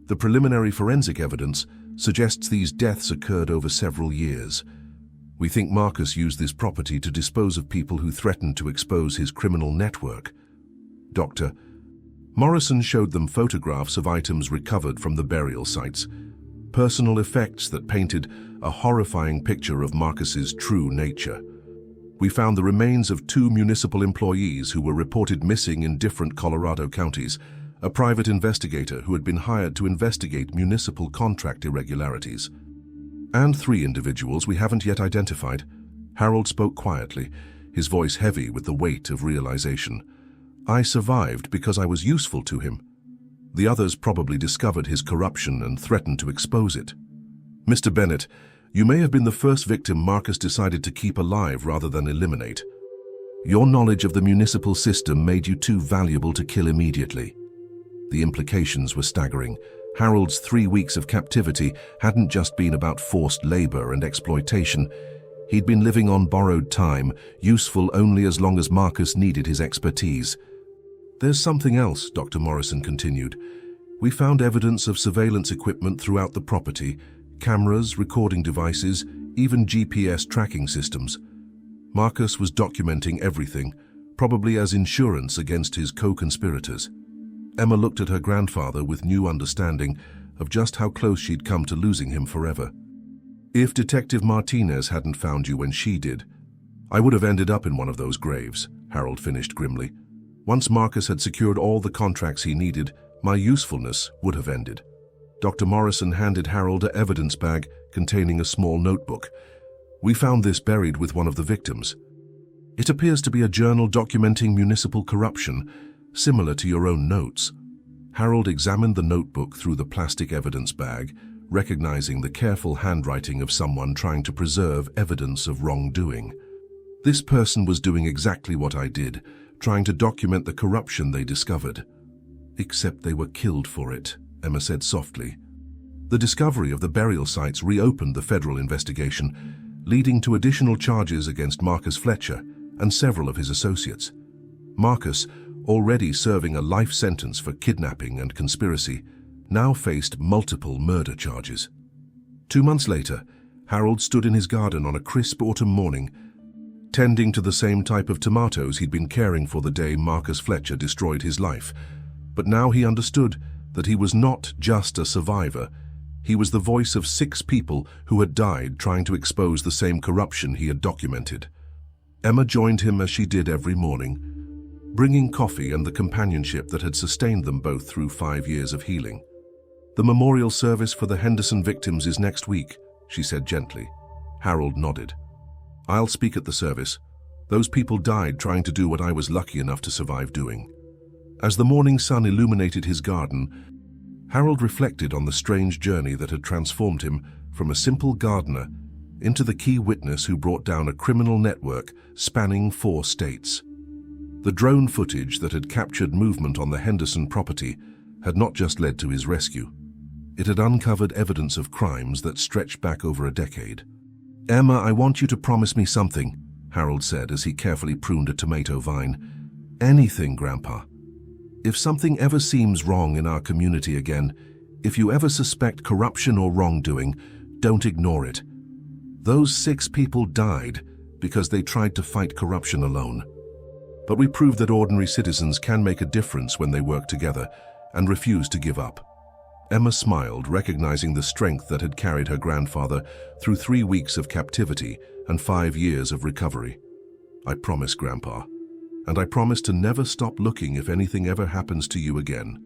A: "The preliminary forensic evidence suggests these deaths occurred over several years. We think Marcus used this property to dispose of people who threatened to expose his criminal network." "Doctor." Morrison showed them photographs of items recovered from the burial sites, personal effects that painted a horrifying picture of Marcus's true nature. "We found the remains of 2 municipal employees who were reported missing in different Colorado counties, a private investigator who had been hired to investigate municipal contract irregularities, and 3 individuals we haven't yet identified." Harold spoke quietly, his voice heavy with the weight of realization. "I survived because I was useful to him. The others probably discovered his corruption and threatened to expose it." "Mr. Bennett, you may have been the first victim Marcus decided to keep alive rather than eliminate. Your knowledge of the municipal system made you too valuable to kill immediately." The implications were staggering. Harold's 3 weeks of captivity hadn't just been about forced labor and exploitation. He'd been living on borrowed time, useful only as long as Marcus needed his expertise. "There's something else," Dr. Morrison continued. "We found evidence of surveillance equipment throughout the property, cameras, recording devices, even GPS tracking systems. Marcus was documenting everything, probably as insurance against his co-conspirators." Emma looked at her grandfather with new understanding of just how close she'd come to losing him forever. "If Detective Martinez hadn't found you when she did, I would have ended up in one of those graves," Harold finished grimly. "Once Marcus had secured all the contracts he needed, my usefulness would have ended." Dr. Morrison handed Harold an evidence bag containing a small notebook. "We found this buried with one of the victims. It appears to be a journal documenting municipal corruption, similar to your own notes." Harold examined the notebook through the plastic evidence bag, recognizing the careful handwriting of someone trying to preserve evidence of wrongdoing. "This person was doing exactly what I did, trying to document the corruption they discovered. Except they were killed for it," Emma said softly. The discovery of the burial sites reopened the federal investigation, leading to additional charges against Marcus Fletcher and several of his associates. Marcus, already serving a life sentence for kidnapping and conspiracy, now faced multiple murder charges. 2 months later, Harold stood in his garden on a crisp autumn morning, tending to the same type of tomatoes he'd been caring for the day Marcus Fletcher destroyed his life. But now he understood that he was not just a survivor. He was the voice of 6 people who had died trying to expose the same corruption he had documented. Emma joined him as she did every morning, bringing coffee and the companionship that had sustained them both through 5 years of healing. "The memorial service for the Henderson victims is next week," she said gently. Harold nodded. "I'll speak at the service. Those people died trying to do what I was lucky enough to survive doing." As the morning sun illuminated his garden, Harold reflected on the strange journey that had transformed him from a simple gardener into the key witness who brought down a criminal network spanning 4 states. The drone footage that had captured movement on the Henderson property had not just led to his rescue. It had uncovered evidence of crimes that stretched back over a decade. "Emma, I want you to promise me something," Harold said as he carefully pruned a tomato vine. "Anything, Grandpa. If something ever seems wrong in our community again, if you ever suspect corruption or wrongdoing, don't ignore it. Those 6 people died because they tried to fight corruption alone. But we proved that ordinary citizens can make a difference when they work together and refuse to give up." Emma smiled, recognizing the strength that had carried her grandfather through 3 weeks of captivity and 5 years of recovery. "I promise, Grandpa. And I promise to never stop looking if anything ever happens to you again."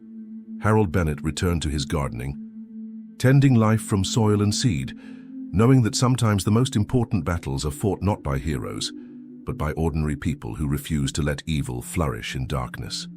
A: Harold Bennett returned to his gardening, tending life from soil and seed, knowing that sometimes the most important battles are fought not by heroes, but by ordinary people who refuse to let evil flourish in darkness.